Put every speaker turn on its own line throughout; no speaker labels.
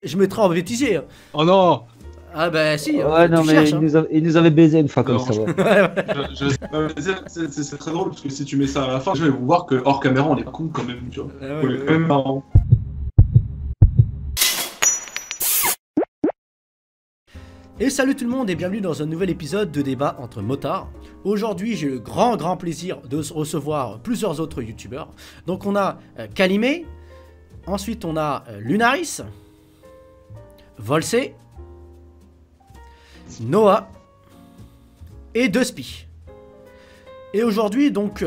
Je mettrai en bêtisier.
Oh non.
Ah bah si,
Ouais, non,
tu
mais
cherches.
il nous avait baisé une fois comme
Non,
ça, ouais.
C'est très drôle parce que si tu mets ça à la fin, je vais vous voir que hors caméra on est con quand même, tu vois.
Ah
On
ouais,
est
ouais.
quand même marrant.
Et salut tout le monde et bienvenue dans un nouvel épisode de débat entre motards. Aujourd'hui j'ai le grand plaisir de recevoir plusieurs autres youtubeurs. Donc on a Kalimé, ensuite on a Lunaris, Volsé, Noah et Duspi. Et aujourd'hui donc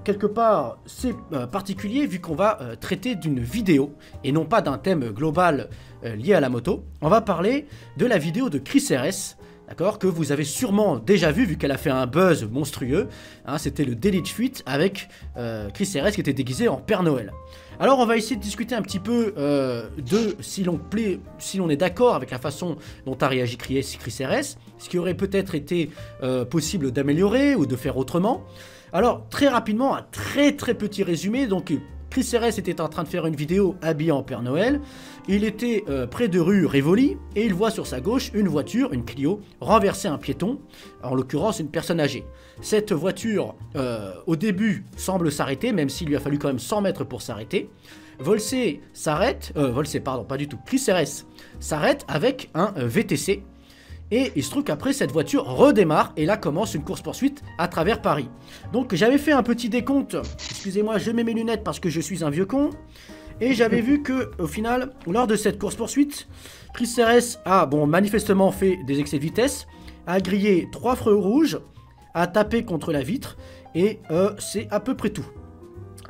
quelque part c'est particulier vu qu'on va traiter d'une vidéo et non pas d'un thème global lié à la moto. On va parler de la vidéo de Chris RS, d'accord, que vous avez sûrement déjà vu qu'elle a fait un buzz monstrueux. Hein, c'était le Daily Tweet avec Chris RS qui était déguisé en Père Noël. Alors on va essayer de discuter un petit peu de si l'on est d'accord avec la façon dont a réagi Chris RS, ce qui aurait peut-être été possible d'améliorer ou de faire autrement. Alors très rapidement, un très petit résumé. Donc Chris RS était en train de faire une vidéo habillé en Père Noël. Il était près de rue Rivoli et il voit sur sa gauche une voiture, une Clio, renverser un piéton, en l'occurrence une personne âgée. Cette voiture, au début, semble s'arrêter, même s'il lui a fallu quand même 100 mètres pour s'arrêter. Volsé s'arrête, pas du tout, Chris RS s'arrête avec un VTC. Et il se trouve qu'après, cette voiture redémarre et là commence une course-poursuite à travers Paris. Donc j'avais fait un petit décompte, excusez-moi, je mets mes lunettes parce que je suis un vieux con. Et j'avais vu que au final, lors de cette course-poursuite, Chris RS a manifestement fait des excès de vitesse, a grillé 3 feux rouges, a tapé contre la vitre et c'est à peu près tout.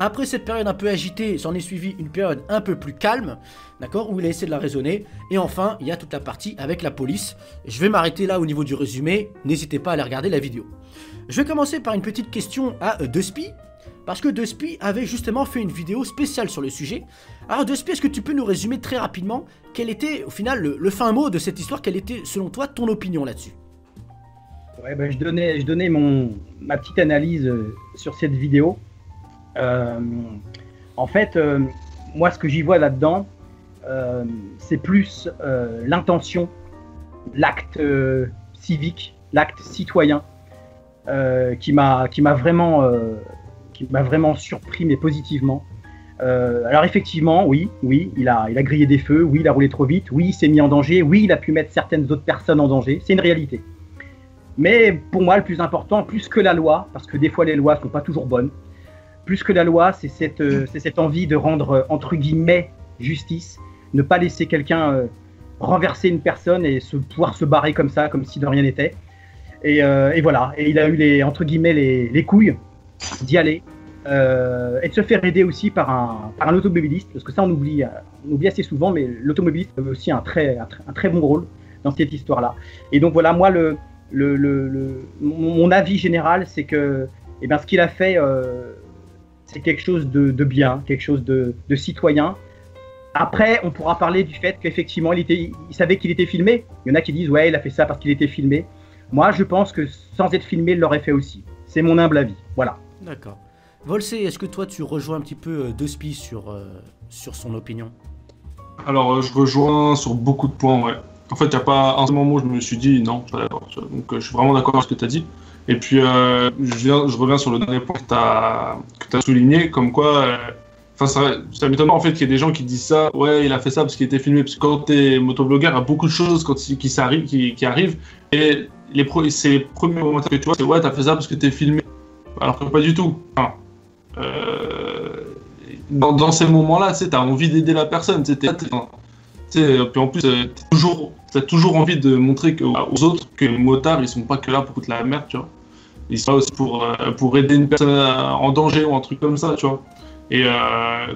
Après cette période un peu agitée, s'en est suivi une période un peu plus calme, d'accord, où il a essayé de la raisonner. Et enfin, il y a toute la partie avec la police. Je vais m'arrêter là au niveau du résumé, n'hésitez pas à aller regarder la vidéo. Je vais commencer par une petite question à Duspi, parce que Duspi avait justement fait une vidéo spéciale sur le sujet. Alors Duspi, est-ce que tu peux nous résumer très rapidement quel était au final le fin mot de cette histoire, quelle était selon toi ton opinion là-dessus?
Ouais, je donnais ma petite analyse sur cette vidéo. En fait, moi ce que j'y vois là-dedans, c'est plus l'intention, l'acte civique, l'acte citoyen qui m'a vraiment surpris, mais positivement. Alors effectivement, oui, il a grillé des feux, oui, il a roulé trop vite, oui, il s'est mis en danger, oui, il a pu mettre certaines autres personnes en danger, c'est une réalité. Mais pour moi, le plus important, plus que la loi, parce que des fois les lois ne sont pas toujours bonnes, plus que la loi, c'est cette envie de rendre, entre guillemets, justice, ne pas laisser quelqu'un renverser une personne et pouvoir se barrer comme ça, comme si de rien n'était. Et voilà, et il a eu entre guillemets les couilles d'y aller et de se faire aider aussi par un automobiliste, parce que ça on oublie assez souvent, mais l'automobiliste a aussi un très bon rôle dans cette histoire-là. Et donc voilà, moi mon avis général, c'est que ce qu'il a fait, c'est quelque chose de bien, quelque chose de citoyen. Après, on pourra parler du fait qu'effectivement, il savait qu'il était filmé. Il y en a qui disent, ouais, il a fait ça parce qu'il était filmé. Moi, je pense que sans être filmé, il l'aurait fait aussi. C'est mon humble avis. Voilà.
D'accord. Volsé, est-ce que toi, tu rejoins un petit peu Duspi sur son opinion?
Alors je rejoins sur beaucoup de points, ouais. En fait, il n'y a pas un seul moment où je me suis dit non, je suis pas d'accord. Donc je suis vraiment d'accord avec ce que tu as dit. Et puis je reviens sur le dernier point que tu as souligné, comme quoi ça m'étonne pas en fait qu'il y ait des gens qui disent ça, ouais, il a fait ça parce qu'il était filmé, parce que quand t'es motovlogueur, il y a beaucoup de choses qui arrivent, et c'est les premiers commentaires que tu vois, c'est ouais, t'as fait ça parce que t'es filmé, alors que pas du tout. Enfin, dans ces moments-là, tu sais, t'as envie d'aider la personne, puis en plus, t'as toujours envie de montrer aux autres que les motards, ils sont pas que là pour foutre la merde, tu vois. Ils sont là aussi pour aider une personne en danger ou un truc comme ça, tu vois. Et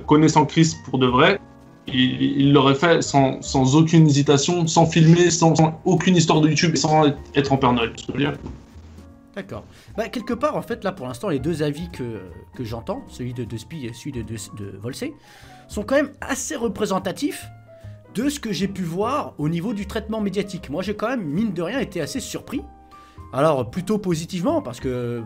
connaissant Chris pour de vrai, il l'aurait fait sans aucune hésitation, sans filmer, sans aucune histoire de YouTube et sans être en Père Noël, tu veux dire.
D'accord. Quelque part, en fait, là, pour l'instant, les deux avis que j'entends, celui de Duspi et celui de Volsé, sont quand même assez représentatifs de ce que j'ai pu voir au niveau du traitement médiatique. Moi, j'ai quand même, mine de rien, été assez surpris. Alors, plutôt positivement, parce que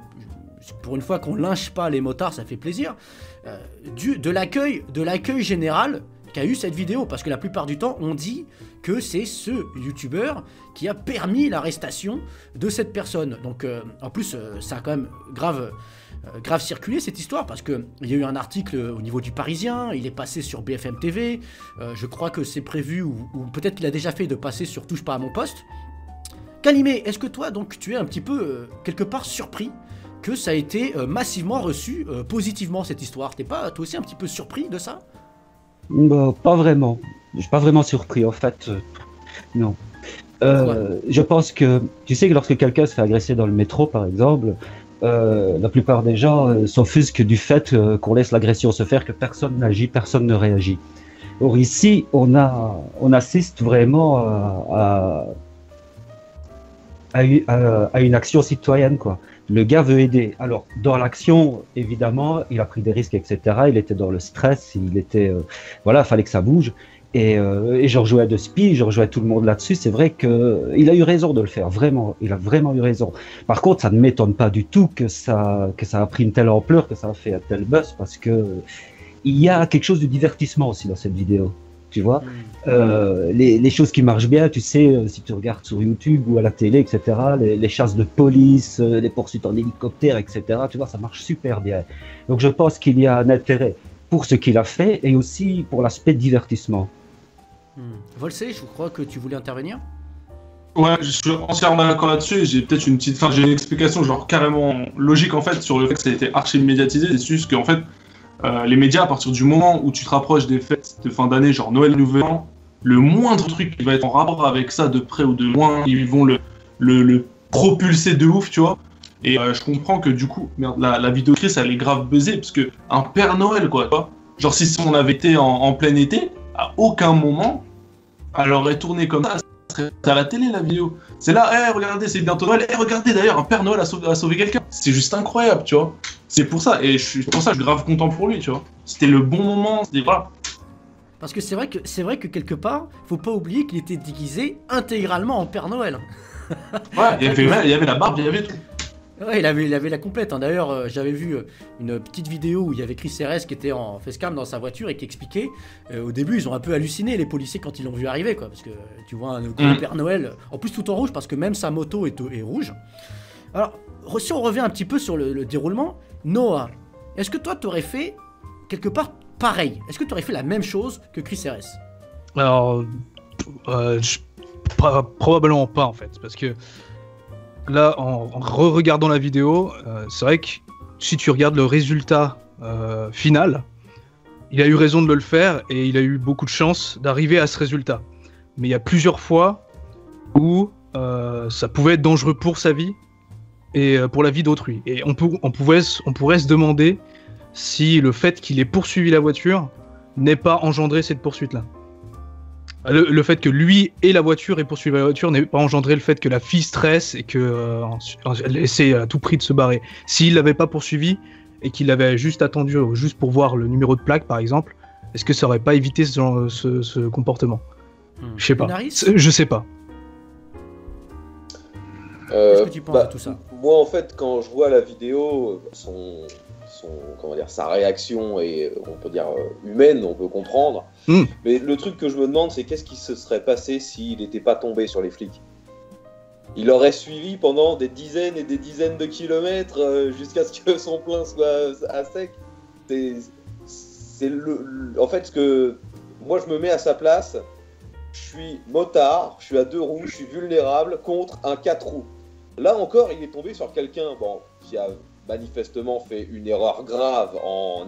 pour une fois qu'on lynche pas les motards, ça fait plaisir. De l'accueil général qui a eu cette vidéo, parce que la plupart du temps, on dit que c'est ce youtubeur qui a permis l'arrestation de cette personne. Donc, en plus, ça a quand même grave circulé cette histoire, parce qu'il y a eu un article au niveau du Parisien, il est passé sur BFM TV, je crois que c'est prévu, ou peut-être qu'il a déjà fait de passer sur Touche pas à mon poste. Calimé, est-ce que toi, donc, tu es un petit peu, quelque part, surpris que ça a été massivement reçu positivement, cette histoire? T'es pas, toi aussi, un petit peu surpris de ça?
Bah, pas vraiment. Je suis pas vraiment surpris, en fait. Non. Je pense que, tu sais que lorsque quelqu'un se fait agresser dans le métro, par exemple, la plupart des gens s'offusquent du fait qu'on laisse l'agression se faire, que personne n'agit, personne ne réagit. Or ici, on assiste vraiment à une action citoyenne, quoi. Le gars veut aider. Alors, dans l'action, évidemment, il a pris des risques, etc. Il était dans le stress, voilà, fallait que ça bouge. Et je rejoins De Spi, je rejoins tout le monde là-dessus. C'est vrai qu'il a eu raison de le faire, vraiment. Il a vraiment eu raison. Par contre, ça ne m'étonne pas du tout que ça a pris une telle ampleur, que ça a fait un tel buzz, parce que il y a quelque chose de divertissement aussi dans cette vidéo. Tu vois, les choses qui marchent bien, tu sais, si tu regardes sur YouTube ou à la télé, etc., les chasses de police, les poursuites en hélicoptère, etc., tu vois, ça marche super bien. Donc je pense qu'il y a un intérêt pour ce qu'il a fait et aussi pour l'aspect divertissement.
Volsé, je crois que tu voulais intervenir.
Ouais, je suis entièrement d'accord là-dessus. J'ai peut-être j'ai une explication genre carrément logique en fait sur le fait que ça a été archi médiatisé. C'est juste qu'en fait, les médias, à partir du moment où tu te rapproches des fêtes de fin d'année, genre Noël, Nouvel An, le moindre truc qui va être en rapport avec ça, de près ou de loin, ils vont le propulser de ouf, tu vois. Et je comprends que du coup, la vidéo Chris, elle est grave buzzée, parce que un Père Noël, quoi, tu vois. Genre, si on avait été en plein été, à aucun moment, elle aurait tourné comme ça serait à la télé, la vidéo. C'est là, regardez, c'est bientôt Noël. Regardez, d'ailleurs, un Père Noël a sauvé quelqu'un. C'est juste incroyable, tu vois. C'est pour ça, et pour ça, je suis grave content pour lui, tu vois. C'était le bon moment, c'était voilà.
Parce que c'est vrai que quelque part, faut pas oublier qu'il était déguisé intégralement en Père Noël.
Ouais, il y avait la barbe, il y avait tout.
Ouais, il avait la complète. Hein. D'ailleurs, j'avais vu une petite vidéo où il y avait Chris RS qui était en facecam dans sa voiture et qui expliquait. Au début, ils ont un peu halluciné, les policiers, quand ils l'ont vu arriver, quoi. Parce que tu vois un gros Père Noël, en plus tout en rouge, parce que même sa moto est rouge. Alors, si on revient un petit peu sur le déroulement, Noah, est-ce que toi, t'aurais fait quelque part pareil? Est-ce que t'aurais fait la même chose que Chris RS?
Alors, probablement pas, en fait, parce que là, en re-regardant la vidéo, c'est vrai que si tu regardes le résultat final, il a eu raison de le faire et il a eu beaucoup de chance d'arriver à ce résultat. Mais il y a plusieurs fois où ça pouvait être dangereux pour sa vie et pour la vie d'autrui. Et on pourrait se demander si le fait qu'il ait poursuivi la voiture n'ait pas engendré cette poursuite-là. Le fait que lui et la voiture aient poursuivi la voiture n'ait pas engendré le fait que la fille stresse et qu'elle essaie à tout prix de se barrer. S'il l'avait pas poursuivi et qu'il l'avait juste attendu juste pour voir le numéro de plaque par exemple, est-ce que ça aurait pas évité ce comportement? Je sais pas. Je sais pas.
Qu'est-ce que tu penses de tout ça?
Moi en fait quand je vois la vidéo, sa réaction est, on peut dire, humaine, on peut comprendre. Mais le truc que je me demande, c'est qu'est-ce qui se serait passé s'il n'était pas tombé sur les flics? Il aurait suivi pendant des dizaines et des dizaines de kilomètres jusqu'à ce que son plein soit à sec. En fait, ce que moi je me mets à sa place, je suis motard, je suis à 2 roues, je suis vulnérable contre un 4 roues. Là encore, il est tombé sur quelqu'un qui a manifestement fait une erreur grave en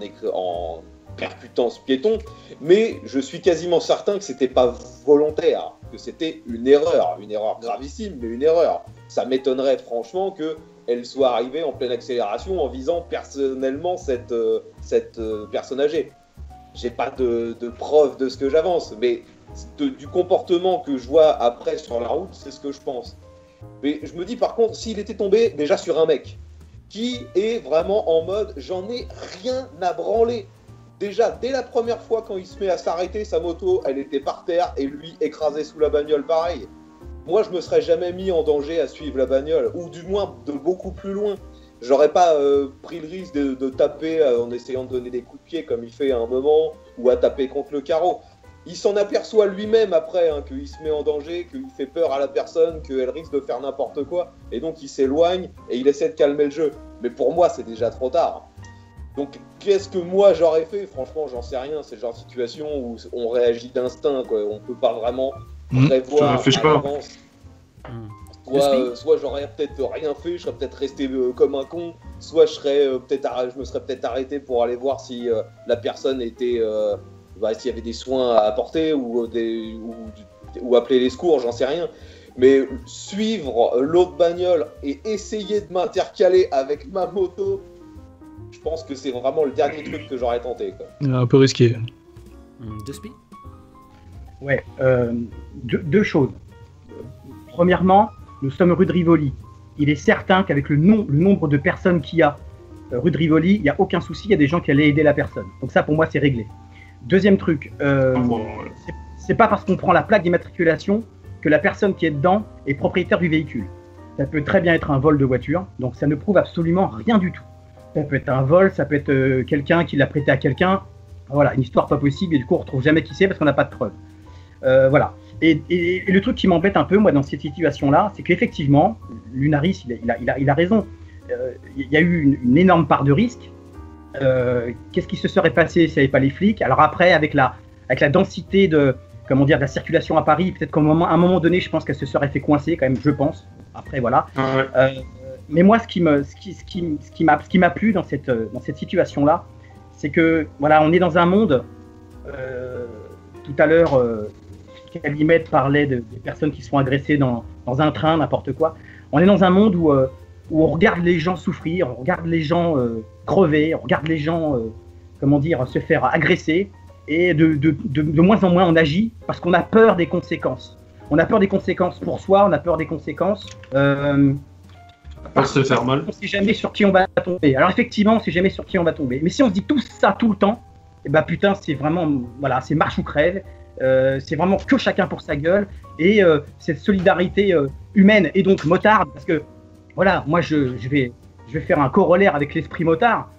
percutant ce piéton, mais je suis quasiment certain que c'était pas volontaire, que c'était une erreur gravissime, mais une erreur. Ça m'étonnerait franchement qu'elle soit arrivée en pleine accélération en visant personnellement cette personne âgée. J'ai pas de preuve de ce que j'avance, mais du comportement que je vois après sur la route, c'est ce que je pense. Mais je me dis par contre, s'il était tombé déjà sur un mec qui est vraiment en mode j'en ai rien à branler. Déjà, dès la première fois quand il se met à s'arrêter, sa moto, elle était par terre et lui écrasé sous la bagnole pareil. Moi, je me serais jamais mis en danger à suivre la bagnole, ou du moins de beaucoup plus loin. J'aurais pas pris le risque de taper en essayant de donner des coups de pied comme il fait à un moment, ou à taper contre le carreau. il s'en aperçoit lui-même après, hein, qu'il se met en danger, qu'il fait peur à la personne, qu'elle risque de faire n'importe quoi, et donc il s'éloigne et il essaie de calmer le jeu. Mais pour moi, c'est déjà trop tard. Donc, qu'est-ce que moi j'aurais fait? Franchement, j'en sais rien. C'est le genre de situation où on réagit d'instinct, quoi. On peut pas vraiment prévoir à l'avance. Soit j'aurais peut-être rien fait, je serais peut-être resté comme un con, soit je me serais peut-être arrêté pour aller voir si la personne était, s'il y avait des soins à apporter ou appeler les secours, j'en sais rien. Mais suivre l'autre bagnole et essayer de m'intercaler avec ma moto, je pense que c'est vraiment le dernier truc que j'aurais tenté, quoi.
Un peu risqué.
Despi ?
Ouais, deux choses. Premièrement, nous sommes rue de Rivoli. Il est certain qu'avec le nombre de personnes qu'il y a rue de Rivoli, il n'y a aucun souci, il y a des gens qui allaient aider la personne. Donc ça, pour moi, c'est réglé. Deuxième truc, c'est pas parce qu'on prend la plaque d'immatriculation que la personne qui est dedans est propriétaire du véhicule. Ça peut très bien être un vol de voiture, donc ça ne prouve absolument rien du tout. Ça peut être un vol, ça peut être quelqu'un qui l'a prêté à quelqu'un. Voilà, une histoire pas possible, et du coup on ne retrouve jamais qui c'est parce qu'on n'a pas de preuves. Voilà. Et le truc qui m'embête un peu, moi, dans cette situation-là, c'est qu'effectivement, Lunaris, il a raison. Il y a eu une énorme part de risque. Qu'est-ce qui se serait passé s'il n'y avait pas les flics? Alors après, avec la densité de la circulation à Paris, peut-être qu'à un moment donné, je pense qu'elle se serait fait coincer quand même, je pense. Après, voilà. Mais moi, ce qui m'a plu dans cette situation-là, c'est que voilà, on est dans un monde. Tout à l'heure, Calimette parlait des personnes qui sont agressées dans un train, n'importe quoi. On est dans un monde où on regarde les gens souffrir, on regarde les gens crever, on regarde les gens se faire agresser, et de moins en moins on agit parce qu'on a peur des conséquences. On a peur des conséquences pour soi, on a peur des conséquences.
Parce se faire mal.
On ne sait jamais sur qui on va tomber. Alors effectivement, on ne sait jamais sur qui on va tomber. Mais si on se dit tout ça tout le temps, et putain, c'est vraiment, voilà, c'est marche ou crève. C'est vraiment que chacun pour sa gueule, et cette solidarité humaine et donc motarde, parce que voilà, moi je vais faire un corollaire avec l'esprit motard.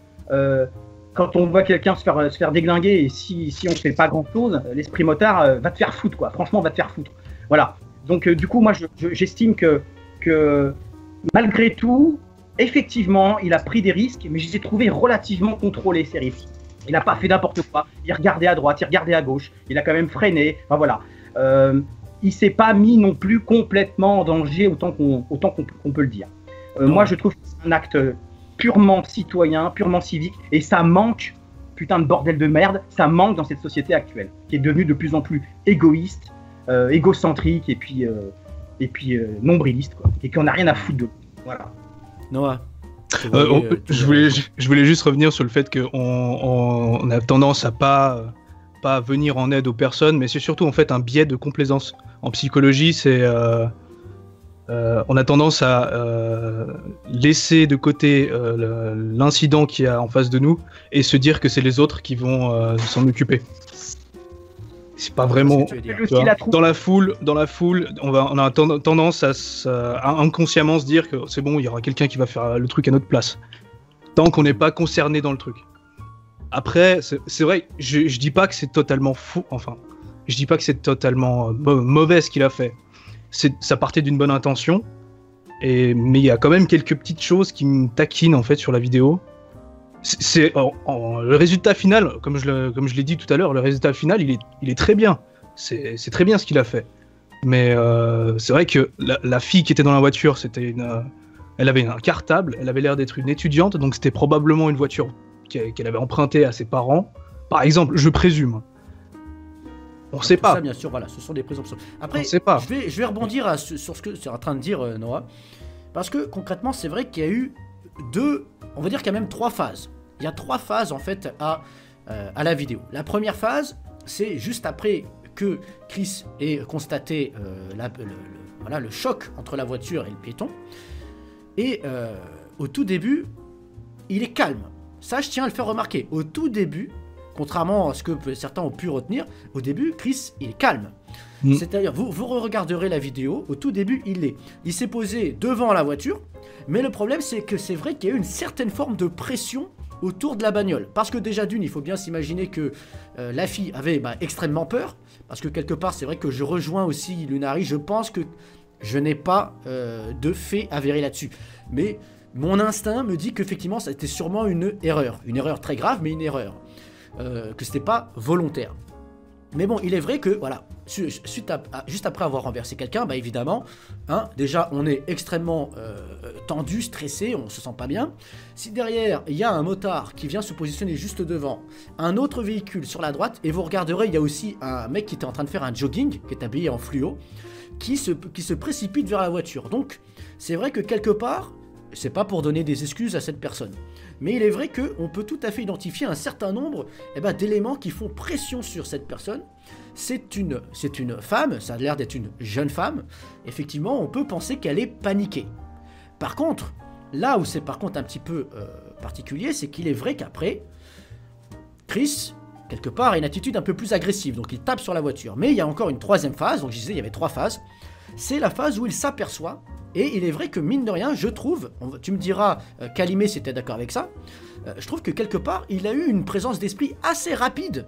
Quand on voit quelqu'un se faire déglinguer, et si on ne fait pas grand chose, l'esprit motard va te faire foutre, quoi. Franchement, va te faire foutre. Voilà. Donc du coup, moi j'estime que malgré tout, effectivement, il a pris des risques, mais je les ai trouvés relativement contrôlés, ces risques. Il n'a pas fait n'importe quoi, il regardait à droite, il regardait à gauche, il a quand même freiné, enfin voilà. Il s'est pas mis non plus complètement en danger autant qu'on peut le dire. Moi je trouve que c'est un acte purement citoyen, purement civique, et ça manque, putain de bordel de merde, ça manque dans cette société actuelle, qui est devenue de plus en plus égoïste, égocentrique, et puis nombriliste, quoi, et qu'on n'a rien à foutre de. Voilà.
Noah.
Je voulais juste revenir sur le fait qu'on a tendance à pas venir en aide aux personnes, mais c'est surtout en fait un biais de complaisance. En psychologie, c'est on a tendance à laisser de côté l'incident qu'il y a en face de nous et se dire que c'est les autres qui vont s'en occuper. C'est pas vraiment. Dans la foule, on a tendance à inconsciemment se dire que c'est bon, il y aura quelqu'un qui va faire le truc à notre place. Tant qu'on n'est pas concerné dans le truc. Après, c'est vrai, je dis pas que c'est totalement fou, enfin, je dis pas que c'est totalement mauvais ce qu'il a fait. Ça partait d'une bonne intention, mais il y a quand même quelques petites choses qui me taquinent en fait sur la vidéo. Le résultat final, comme je l'ai dit tout à l'heure, le résultat final, il est très bien. C'est très bien ce qu'il a fait. Mais c'est vrai que la fille qui était dans la voiture, elle avait un cartable, elle avait l'air d'être une étudiante, donc c'était probablement une voiture qu'elle avait empruntée à ses parents. Par exemple, je présume. On ne sait pas.
Ça, bien sûr, voilà, ce sont des présomptions. Après,
on sait pas.
Je vais rebondir sur ce que tu es en train de dire, Noah. Parce que concrètement, c'est vrai qu'il y a eu on va dire qu'il y a même 3 phases. Il y a 3 phases en fait à la vidéo. La première phase, c'est juste après que Chris ait constaté le choc entre la voiture et le piéton. Et au tout début, il est calme. Ça, je tiens à le faire remarquer. Au tout début, contrairement à ce que certains ont pu retenir, au début, Chris, il est calme. C'est-à-dire, vous regarderez la vidéo, au tout début, il s'est posé devant la voiture, mais le problème, c'est que c'est vrai qu'il y a eu une certaine forme de pression autour de la bagnole. Parce que déjà d'une, il faut bien s'imaginer que la fille avait extrêmement peur, parce que quelque part, c'est vrai que je rejoins aussi Lunari, je pense que je n'ai pas de fait avéré là-dessus. Mais mon instinct me dit qu'effectivement, ça a été sûrement une erreur très grave, mais une erreur, que c'était pas volontaire. Mais bon, il est vrai que, voilà, juste après avoir renversé quelqu'un, bah évidemment, hein, déjà, on est extrêmement tendu, stressé, on se sent pas bien. Si derrière, il y a un motard qui vient se positionner juste devant, un autre véhicule sur la droite, et vous regarderez, il y a aussi un mec qui était en train de faire un jogging, qui est habillé en fluo, qui se précipite vers la voiture. Donc, c'est vrai que quelque part, c'est pas pour donner des excuses à cette personne, mais il est vrai qu'on peut tout à fait identifier un certain nombre d'éléments qui font pression sur cette personne. C'est une femme, ça a l'air d'être une jeune femme. Effectivement, on peut penser qu'elle est paniquée. Par contre, là où c'est par contre un petit peu particulier, c'est qu'il est vrai qu'après, Chris, quelque part, a une attitude un peu plus agressive, donc il tape sur la voiture. Mais il y a encore une troisième phase, donc je disais il y avait 3 phases. C'est la phase où il s'aperçoit. Et il est vrai que mine de rien, je trouve, tu me diras, Kalimé si t'es d'accord avec ça, je trouve que quelque part, il a eu une présence d'esprit assez rapide,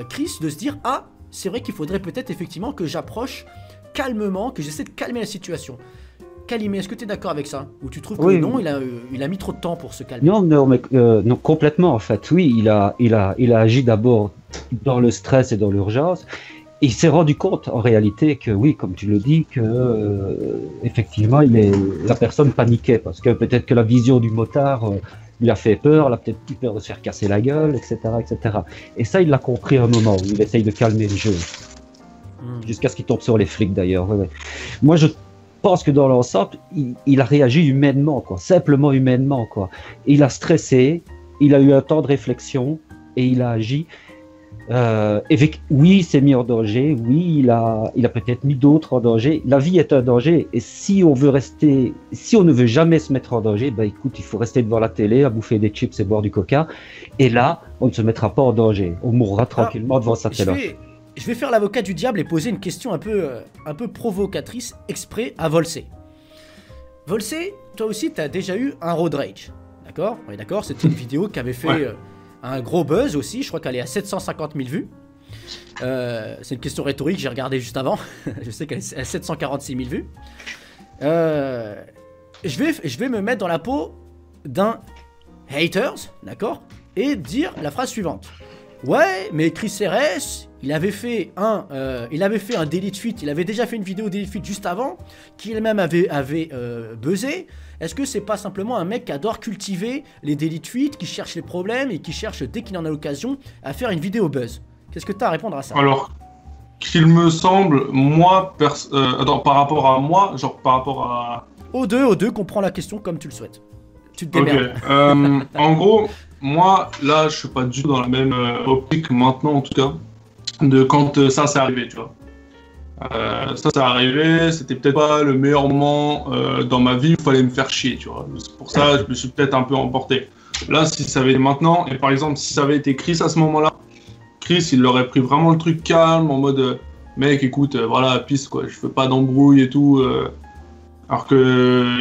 Chris, de se dire, ah, c'est vrai qu'il faudrait peut-être effectivement que j'approche calmement, que j'essaie de calmer la situation. Kalimé, est-ce que tu es d'accord avec ça? Ou tu trouves que
Oui.
non, il a mis trop de temps pour se calmer?
Non, mais non, complètement en fait. Oui, il a agi d'abord dans le stress et dans l'urgence. Il s'est rendu compte en réalité que oui, comme tu le dis, que effectivement, la personne paniquait parce que peut-être que la vision du motard lui a fait peur, elle a peut-être eu peur de se faire casser la gueule, etc., etc. Et ça, il l'a compris à un moment où il essaye de calmer le jeu, jusqu'à ce qu'il tombe sur les flics d'ailleurs. Ouais. Moi, je pense que dans l'ensemble, il a réagi humainement, quoi, simplement humainement, quoi. Il a stressé, il a eu un temps de réflexion et il a agi. Oui, il s'est mis en danger. Oui, il a peut-être mis d'autres en danger. La vie est un danger. Et si on ne veut jamais se mettre en danger, bah écoute, il faut rester devant la télé, à bouffer des chips et boire du coca. Et là, on ne se mettra pas en danger. On mourra tranquillement devant sa télé.
Je vais faire l'avocat du diable et poser une question un peu provocatrice, exprès à Volsé. Volsé, toi aussi, tu as déjà eu un road rage. D'accord? Oui, d'accord, c'était une vidéo qui avait fait un gros buzz aussi. Je crois qu'elle est à 750 000 vues. C'est une question rhétorique, j'ai regardé juste avant. Je sais qu'elle est à 746 000 vues. Je vais me mettre dans la peau d'un haters, d'accord? Et dire la phrase suivante. Ouais, mais Chris RS, il avait fait un délit de fuite, il avait déjà fait une vidéo délit de fuite juste avant, qui elle-même avait buzzé. Est-ce que c'est pas simplement un mec qui adore cultiver les délits de fuite, qui cherche les problèmes et qui cherche, dès qu'il en a l'occasion, à faire une vidéo buzz? Qu'est-ce que tu as à répondre à ça?
Alors, qu'il me semble, moi, par rapport à moi, genre par rapport à...
Aux deux, comprends la question comme tu le souhaites. Tu te démerdes.
Ok, en gros, moi, là, je suis pas du tout dans la même optique maintenant, en tout cas, de quand ça s'est arrivé, tu vois. Ça s'est arrivé, c'était peut-être pas le meilleur moment dans ma vie où il fallait me faire chier, tu vois. C'est pour ça, je me suis peut-être un peu emporté. Là, si ça avait été maintenant, et par exemple, si ça avait été Chris à ce moment-là, Chris, il aurait pris vraiment le truc calme, en mode, mec, écoute, voilà, pisse, quoi, je fais pas d'embrouille et tout. Alors que,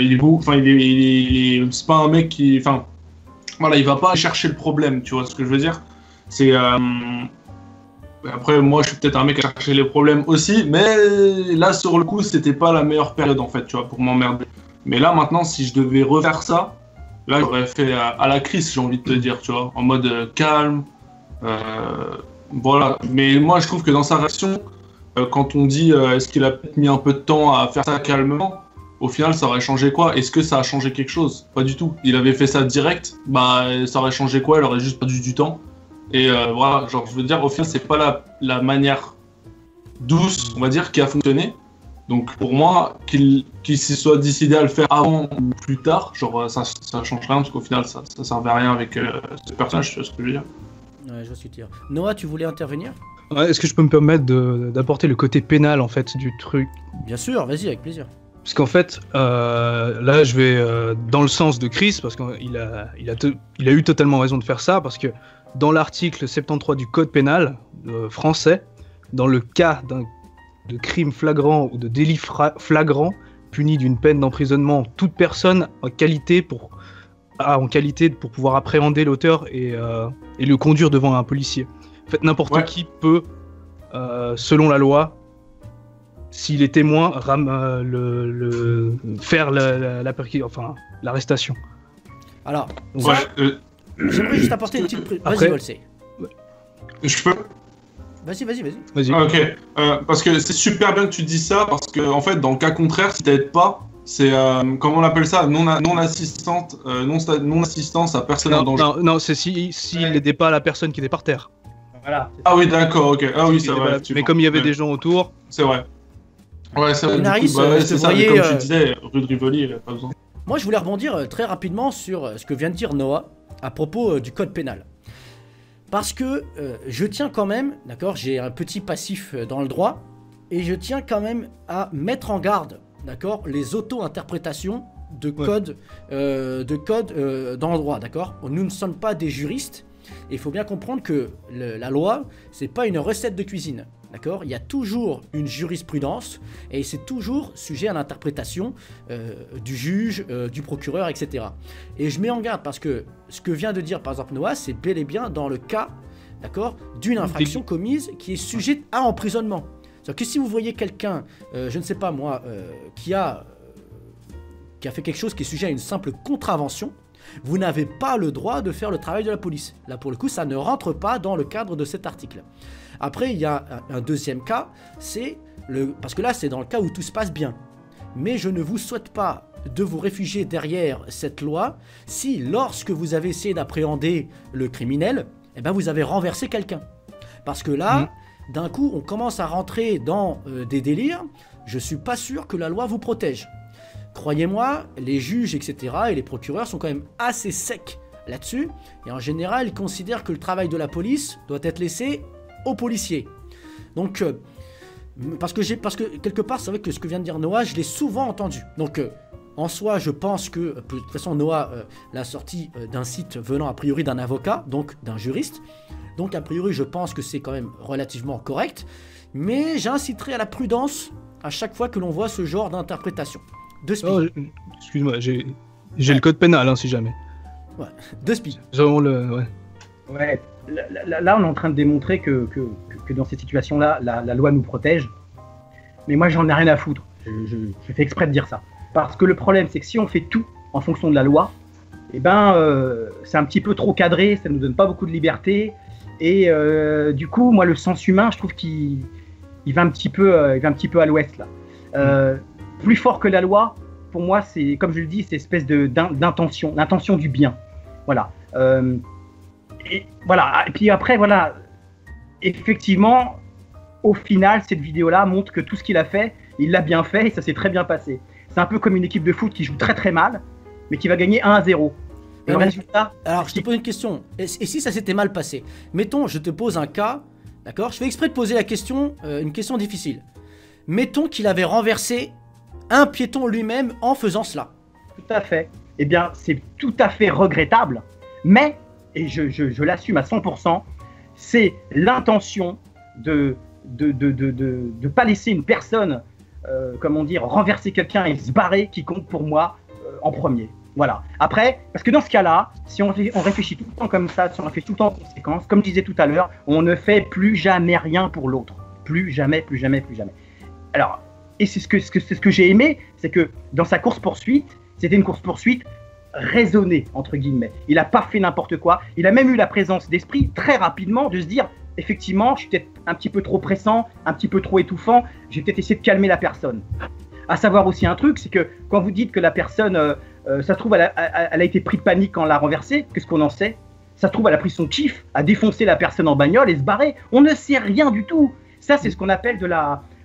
c'est pas un mec qui, enfin, voilà, il va pas chercher le problème, tu vois ce que je veux dire? C'est... Après, moi, je suis peut-être un mec à chercher les problèmes aussi, mais là, sur le coup, c'était pas la meilleure période, en fait, tu vois, pour m'emmerder. Mais là, maintenant, si je devais refaire ça, là, j'aurais fait à la crise, j'ai envie de te dire, tu vois, en mode calme, voilà. Mais moi, je trouve que dans sa réaction, quand on dit est-ce qu'il a peut-être mis un peu de temps à faire ça calmement, au final, ça aurait changé quoi? Est-ce que ça a changé quelque chose? Pas du tout. Il avait fait ça direct, bah, ça aurait changé quoi? Il aurait juste perdu du temps. Et voilà, genre, je veux dire, au final, c'est pas la manière douce, on va dire, qui a fonctionné. Donc, pour moi, qu'il s'y soit décidé à le faire avant ou plus tard, genre, ça change rien, parce qu'au final, ça servait à rien avec ce personnage, tu vois ce que je veux dire.
Ouais, je vois ce que tu veux dire. Noah, tu voulais intervenir?
Ouais, est-ce que je peux me permettre d'apporter le côté pénal, en fait, du truc?
Bien sûr, vas-y, avec plaisir.
Parce qu'en fait, là, je vais dans le sens de Chris, parce qu'il a eu totalement raison de faire ça, parce que dans l'article 73 du Code pénal français, dans le cas de crime flagrant ou de délit flagrant, puni d'une peine d'emprisonnement, toute personne en qualité pour pouvoir appréhender l'auteur et le conduire devant un policier. En fait, n'importe qui peut selon la loi, si les témoins faire l'arrestation.
Alors,
Ouais,
j'aimerais juste apporter une petite...
Après-
Vas-y, Volsé.
je peux.
Vas-y.
Vas-y.
Ah, ok. Parce que c'est super bien que tu dis ça, parce que en fait, dans le cas contraire, si t'aides pas, c'est comment on appelle ça, non-assistance à personne en danger.
Non, c'est s'il n'aidait pas la personne qui était par terre.
Voilà.
Ah oui, d'accord, ok. Ah oui,
S'il
c'est
aidait
vrai.
pas la-
effectivement.
Mais comme il y avait
Ouais,
des gens autour,
c'est vrai. Ouais, c'est vrai.
Inaris,
Du coup, bah, ouais,
je
c'est
te
ça.
voyais,
Mais comme tu disais, rue de Rivoli, pas besoin.
Moi, je voulais rebondir très rapidement sur ce que vient de dire Noah à propos du code pénal. Parce que je tiens quand même, d'accord, j'ai un petit passif dans le droit, et je tiens quand même à mettre en garde, d'accord, les auto-interprétations de codes dans le droit, d'accord. Nous ne sommes pas des juristes, et il faut bien comprendre que la loi, c'est pas une recette de cuisine. D'accord ? Il y a toujours une jurisprudence et c'est toujours sujet à l'interprétation du juge, du procureur, etc. Et je mets en garde parce que ce que vient de dire par exemple Noah, c'est bel et bien dans le cas, d'accord, d'une infraction commise qui est sujette à emprisonnement. C'est-à-dire que si vous voyez quelqu'un, je ne sais pas moi, qui a fait quelque chose qui est sujet à une simple contravention, vous n'avez pas le droit de faire le travail de la police. Là, pour le coup, ça ne rentre pas dans le cadre de cet article. Après, il y a un deuxième cas, parce que là, c'est dans le cas où tout se passe bien. Mais je ne vous souhaite pas de vous réfugier derrière cette loi si, lorsque vous avez essayé d'appréhender le criminel, eh ben, vous avez renversé quelqu'un. Parce que là, d'un coup, on commence à rentrer dans des délires. Je ne suis pas sûr que la loi vous protège. Croyez-moi, les juges, etc. et les procureurs sont quand même assez secs là-dessus. Et en général, ils considèrent que le travail de la police doit être laissé aux policiers. Donc, parce que quelque part, c'est vrai que ce que vient de dire Noah, je l'ai souvent entendu. Donc, en soi, je pense que, de toute façon, Noah l'a sorti d'un site venant a priori d'un avocat, donc d'un juriste. Donc, a priori, je pense que c'est quand même relativement correct. Mais j'inciterai à la prudence à chaque fois que l'on voit ce genre d'interprétation. De SPI.
Oh, excuse-moi, j'ai le code pénal, hein, si jamais.
Ouais, de SPI.
J'ai vraiment le... Ouais.
Ouais, là, on est en train de démontrer que dans ces situations-là, la loi nous protège. Mais moi, j'en ai rien à foutre. Je fais exprès de dire ça. Parce que le problème, c'est que si on fait tout en fonction de la loi, eh ben, c'est un petit peu trop cadré, ça ne nous donne pas beaucoup de liberté. Et du coup, moi, le sens humain, je trouve qu'il va un petit peu à l'ouest, là. Plus fort que la loi, pour moi, c'est, comme je le dis, c'est espèce d'intention, l'intention du bien. Voilà. Et voilà. Et puis après, voilà. Effectivement, au final, cette vidéo-là montre que tout ce qu'il a fait, il l'a bien fait et ça s'est très bien passé. C'est un peu comme une équipe de foot qui joue très très mal, mais qui va gagner 1-0. Et le résultat.
Alors, je te pose une question. Et si ça s'était mal passé? Mettons, je te pose un cas, d'accord? Je fais exprès de poser la question, une question difficile. Mettons qu'il avait renversé un piéton lui-même en faisant cela.
Tout à fait. Eh bien, c'est tout à fait regrettable, mais, et je l'assume à 100%, c'est l'intention de pas laisser une personne, comment dire, renverser quelqu'un et se barrer qui compte pour moi en premier. Voilà. Après, parce que dans ce cas-là, si on réfléchit tout le temps comme ça, si on réfléchit tout le temps en conséquence, comme je disais tout à l'heure, on ne fait plus jamais rien pour l'autre. Plus jamais, plus jamais, plus jamais. Alors, et c'est ce que j'ai aimé, c'est que dans sa course-poursuite, c'était une course-poursuite raisonnée, entre guillemets. Il n'a pas fait n'importe quoi. Il a même eu la présence d'esprit, très rapidement, de se dire, effectivement, je suis peut-être un petit peu trop pressant, un petit peu trop étouffant, je vais peut-être essayer de calmer la personne. À savoir aussi un truc, c'est que quand vous dites que la personne, ça se trouve, elle a été prise de panique quand on l'a renversée, qu'est-ce qu'on en sait? Ça se trouve, elle a pris son kiff, a défoncé la personne en bagnole et se barrer. On ne sait rien du tout. Ça, c'est ce qu'on appelle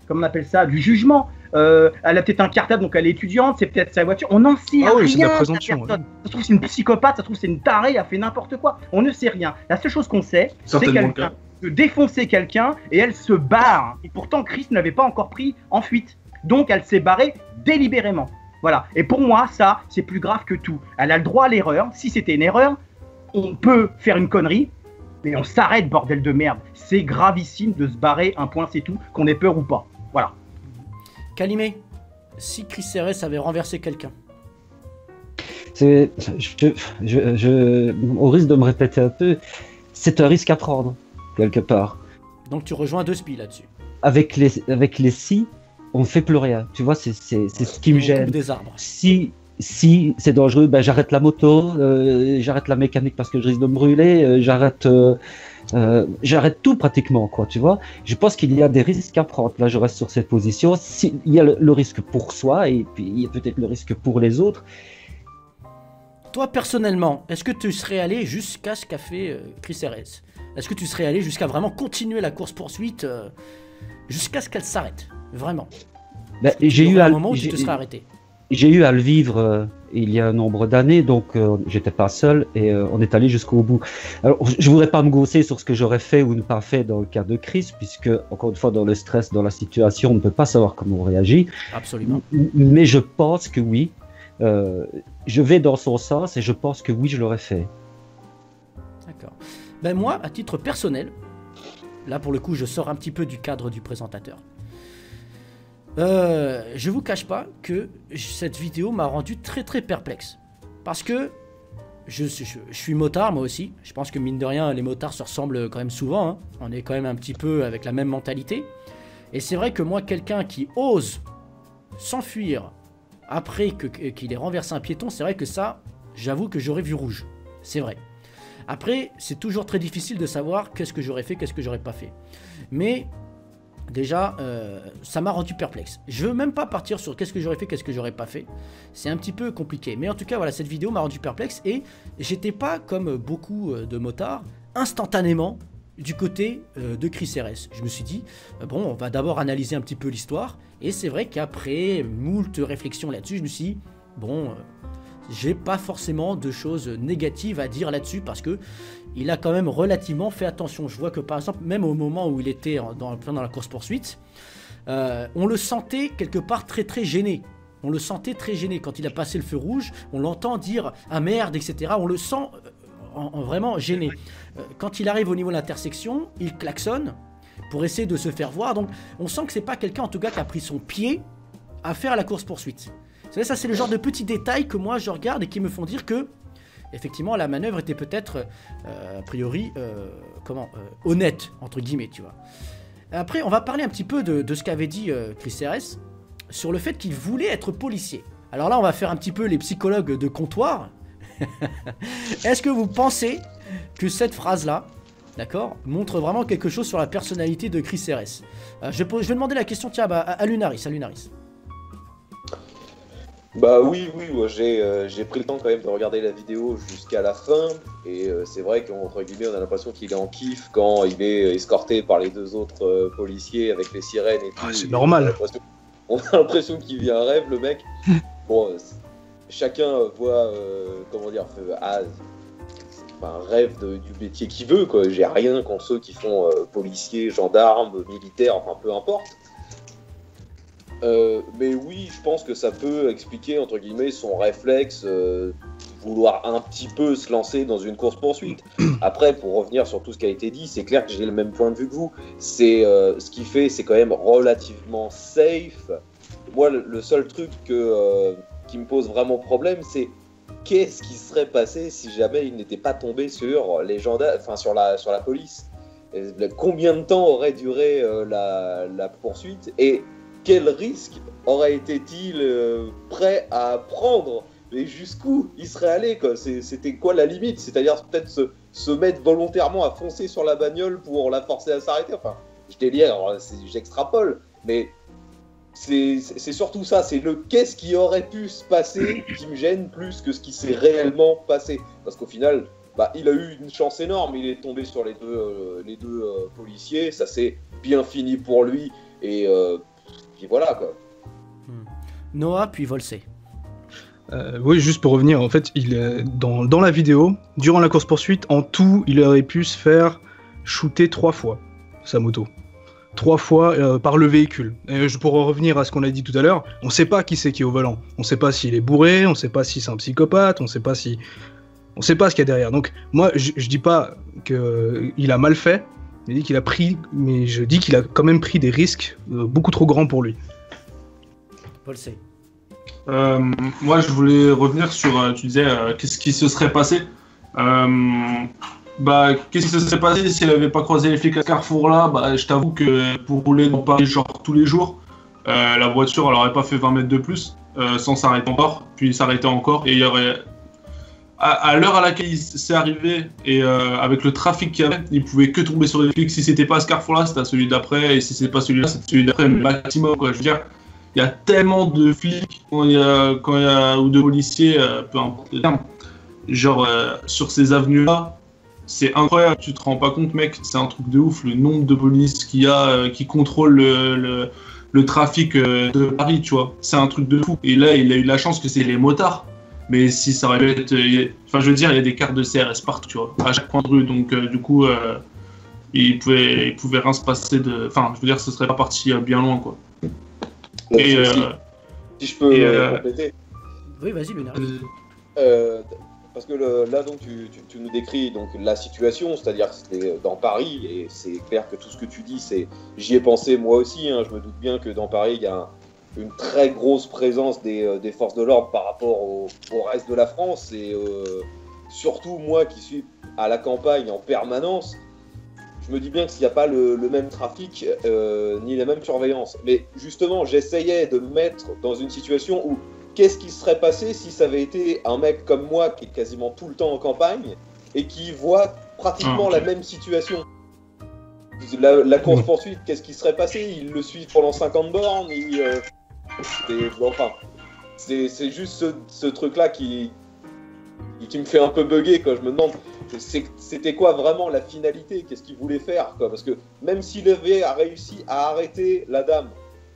comment on appelle ça, du jugement. Elle a peut-être un cartable, donc elle est étudiante, c'est peut-être sa voiture. On n'en sait rien.
C'est de la présomption.
Ça se trouve, c'est une psychopathe, ça se trouve, c'est une tarée, elle a fait n'importe quoi. On ne sait rien. La seule chose qu'on sait, c'est qu'elle peut défoncer quelqu'un et elle se barre. Et pourtant, Chris ne l'avait pas encore pris en fuite. Donc, elle s'est barrée délibérément. Voilà. Et pour moi, ça, c'est plus grave que tout. Elle a le droit à l'erreur. Si c'était une erreur, on peut faire une connerie, mais on s'arrête, bordel de merde. C'est gravissime de se barrer, un point, c'est tout, qu'on ait peur ou pas. Voilà.
Calimé, si Chris Serres avait renversé quelqu'un.
Au risque de me répéter un peu, c'est un risque à prendre, quelque part.
Donc tu rejoins deux spies là-dessus.
Avec les si, on ne fait plus rien. Tu vois, c'est ce qui me
On coupe
gêne.
des arbres.
Si c'est dangereux, ben j'arrête la moto, j'arrête la mécanique parce que je risque de me brûler, j'arrête tout pratiquement, quoi, tu vois. Je pense qu'il y a des risques à prendre. Là, je reste sur cette position. Il y a le risque pour soi et puis il y a peut-être le risque pour les autres.
Toi, personnellement, est-ce que tu serais allé jusqu'à ce qu'a fait Chris Herrez? Est-ce que tu serais allé jusqu'à vraiment continuer la course-poursuite jusqu'à ce qu'elle s'arrête? Vraiment?
Ben, j'ai eu
un moment où tu te serais arrêté.
J'ai eu à le vivre il y a un nombre d'années, donc j'étais pas seul et on est allé jusqu'au bout. Alors, je voudrais pas me gausser sur ce que j'aurais fait ou ne pas fait dans le cas de Chris, puisque, encore une fois, dans le stress, dans la situation, on ne peut pas savoir comment on réagit.
Absolument.
Mais je pense que oui. Je vais dans son sens et je pense que oui, je l'aurais fait.
D'accord. Ben moi, à titre personnel, là pour le coup, je sors un petit peu du cadre du présentateur. Je vous cache pas que cette vidéo m'a rendu très très perplexe. Parce que je suis motard moi aussi. Je pense que mine de rien, les motards se ressemblent quand même souvent. Hein. On est quand même un petit peu avec la même mentalité. Et c'est vrai que moi, quelqu'un qui ose s'enfuir après qu'il ait renversé un piéton, c'est vrai que ça, j'avoue que j'aurais vu rouge. C'est vrai. Après, c'est toujours très difficile de savoir qu'est-ce que j'aurais fait, qu'est-ce que j'aurais pas fait. Mais déjà, ça m'a rendu perplexe. Je veux même pas partir sur qu'est-ce que j'aurais fait, qu'est-ce que j'aurais pas fait. C'est un petit peu compliqué. Mais en tout cas, voilà, cette vidéo m'a rendu perplexe et j'étais pas, comme beaucoup de motards, instantanément du côté de Chris Herrez. Je me suis dit, bon, on va d'abord analyser un petit peu l'histoire. Et c'est vrai qu'après moult réflexions là-dessus, je me suis dit, bon, j'ai pas forcément de choses négatives à dire là-dessus parce que il a quand même relativement fait attention. Je vois que par exemple, même au moment où il était dans la course-poursuite, on le sentait quelque part très très gêné. On le sentait très gêné. Quand il a passé le feu rouge, on l'entend dire « Ah merde », etc. On le sent vraiment gêné. Quand il arrive au niveau de l'intersection, il klaxonne pour essayer de se faire voir. Donc on sent que c'est pas quelqu'un en tout cas qui a pris son pied à faire la course-poursuite. Vous savez, ça c'est le genre de petits détails que moi je regarde et qui me font dire que effectivement la manœuvre était peut-être a priori honnête entre guillemets, tu vois. Après on va parler un petit peu de ce qu'avait dit Chris Herrez sur le fait qu'il voulait être policier. Alors là on va faire un petit peu les psychologues de comptoir. Est-ce que vous pensez que cette phrase-là, d'accord, montre vraiment quelque chose sur la personnalité de Chris Herrez? Je vais demander la question à Lunaris.
Bah oui, moi j'ai pris le temps quand même de regarder la vidéo jusqu'à la fin et c'est vrai qu'entre guillemets on a l'impression qu'il est en kiff quand il est escorté par les deux autres policiers avec les sirènes et tout.
Ah, c'est normal.
On a l'impression qu'il vit un rêve le mec. Bon, chacun voit un rêve du métier qu'il veut quoi. J'ai rien contre ceux qui font policiers, gendarmes, militaires, enfin peu importe. Mais oui, je pense que ça peut expliquer entre guillemets son réflexe vouloir un petit peu se lancer dans une course-poursuite. Après, pour revenir sur tout ce qui a été dit, c'est clair que j'ai le même point de vue que vous. C'est ce qu'il fait, c'est quand même relativement safe. Moi, le seul truc qui me pose vraiment problème, c'est qu'est-ce qui serait passé si jamais il n'était pas tombé sur les gendarmes, enfin sur la police. Combien de temps aurait duré la poursuite et quel risque aurait été-il prêt à prendre et jusqu'où il serait allé quoi. C'était quoi la limite? C'est-à-dire peut-être se mettre volontairement à foncer sur la bagnole pour la forcer à s'arrêter. Enfin, je délire, j'extrapole, mais c'est surtout ça. C'est le qu'est-ce qui aurait pu se passer qui me gêne plus que ce qui s'est réellement passé. Parce qu'au final, il a eu une chance énorme. Il est tombé sur les deux policiers. Ça s'est bien fini pour lui et puis voilà quoi.
Noah puis Volsé.
Oui, juste pour revenir, en fait, dans la vidéo, durant la course-poursuite, en tout, il aurait pu se faire shooter 3 fois, sa moto. 3 fois par le véhicule. Et pour revenir à ce qu'on a dit tout à l'heure, on sait pas qui c'est qui est au volant. On sait pas s'il est bourré, on sait pas si c'est un psychopathe, on sait pas ce qu'il y a derrière. Donc, moi, je dis pas qu'il a mal fait, mais je dis qu'il a quand même pris des risques beaucoup trop grands pour lui.
Volsé.
Moi, je voulais revenir sur, tu disais, qu'est-ce qui se serait passé. Bah, qu'est-ce qui se serait passé si elle avait pas croisé les flics à Carrefour là? Bah, je t'avoue que pour rouler dans Paris, genre tous les jours, la voiture, elle aurait pas fait 20 mètres de plus, sans s'arrêter encore, puis s'arrêter encore, et il y aurait. À l'heure à laquelle c'est arrivé, et avec le trafic qu'il y avait, il pouvait que tomber sur les flics. Si c'était pas à ce Carrefour là, c'était à celui d'après, et si c'est pas celui-là, c'est celui d'après, mais maximum, quoi. Je veux dire, il y a tellement de flics, ou de policiers, peu importe le terme, genre sur ces avenues-là. C'est incroyable, tu te rends pas compte, mec, c'est un truc de ouf, le nombre de police qu'il y a qui contrôle le trafic de Paris, tu vois. C'est un truc de fou. Et là, il a eu la chance que c'est les motards. Mais si ça aurait pu être. Enfin, je veux dire, il y a des cartes de CRS partout, tu vois, à chaque coin de rue. Donc, du coup, il pouvait rien se passer de. Enfin, je veux dire, ce serait pas parti bien loin, quoi. Et,
si je peux compléter.
Oui, vas-y, Léonard.
Parce que là, donc, tu nous décris donc, la situation, c'est-à-dire que c'était dans Paris, et c'est clair que tout ce que tu dis, j'y ai pensé moi aussi, hein, je me doute bien que dans Paris, il y a une très grosse présence des forces de l'ordre par rapport au reste de la France, et surtout moi qui suis à la campagne en permanence, je me dis bien que s'il n'y a pas le même trafic, ni la même surveillance. Mais justement, j'essayais de me mettre dans une situation où qu'est-ce qui serait passé si ça avait été un mec comme moi qui est quasiment tout le temps en campagne et qui voit pratiquement la même situation. La course-poursuite, qu'est-ce qui serait passé? Il le suit pendant 50 bornes. C'est juste ce truc-là qui me fait un peu bugger, quoi. Je me demande, c'était quoi vraiment la finalité? Qu'est-ce qu'il voulait faire, quoi? Parce que même s'il avait réussi à arrêter la dame,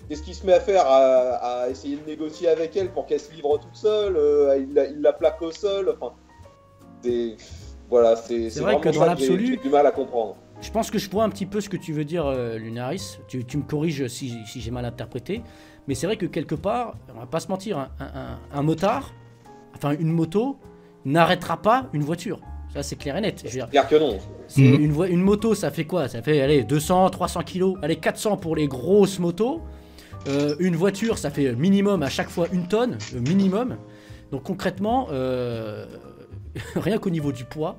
qu'est-ce qu'il se met à faire? À essayer de négocier avec elle pour qu'elle se livre toute seule, il la plaque au sol. Enfin, c'est
vrai que dans l'absolu,
j'ai du mal à comprendre.
Je pense que je vois un petit peu ce que tu veux dire, Lunaris. Tu me corriges si j'ai mal interprété. Mais c'est vrai que quelque part, on va pas se mentir, un motard, enfin une moto, n'arrêtera pas une voiture. Ça, c'est clair et net.
C'est clair que non.
Une moto, ça fait quoi? Ça fait, allez, 200, 300 kilos. Allez, 400 pour les grosses motos. Une voiture, ça fait minimum à chaque fois 1 tonne, minimum. Donc concrètement, rien qu'au niveau du poids,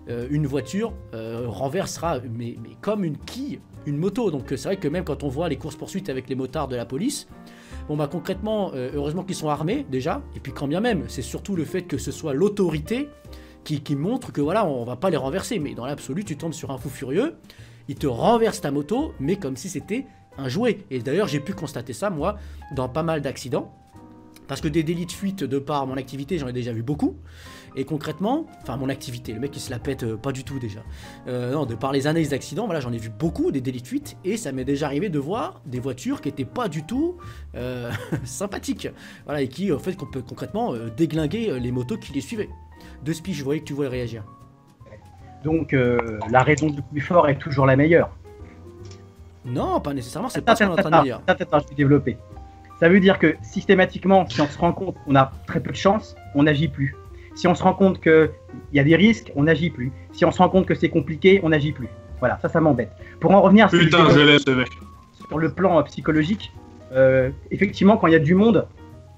une voiture renversera, mais comme une quille, une moto. Donc c'est vrai que même quand on voit les courses-poursuites avec les motards de la police, bon bah concrètement, heureusement qu'ils sont armés déjà, et puis quand bien même, c'est surtout le fait que ce soit l'autorité qui montre que voilà, on va pas les renverser. Mais dans l'absolu, tu tombes sur un fou furieux, il te renverse ta moto, mais comme si c'était un jouet. Et d'ailleurs, j'ai pu constater ça, moi, dans pas mal d'accidents. Parce que des délits de fuite, de par mon activité, j'en ai déjà vu beaucoup. Et concrètement, enfin mon activité, le mec il se la pète pas du tout déjà. Non, de par les analyses d'accidents, voilà, j'en ai vu beaucoup, des délits de fuite. Et ça m'est déjà arrivé de voir des voitures qui étaient pas du tout sympathiques. Voilà, et qui, en fait, concrètement, déglinguaient les motos qui les suivaient. De Spi, je voyais que tu voulais réagir.
Donc, la raison du plus fort est toujours la meilleure.
Non, pas nécessairement, c'est pas ce qu'on est en train de dire.
Attends, je vais développer. Ça veut dire que systématiquement, si on se rend compte qu'on a très peu de chance, on n'agit plus. Si on se rend compte qu'il y a des risques, on n'agit plus. Si on se rend compte que c'est compliqué, on n'agit plus. Voilà, ça m'embête. Pour en revenir
je l'aime, ce mec.
Sur le plan psychologique, effectivement, quand il y a du monde,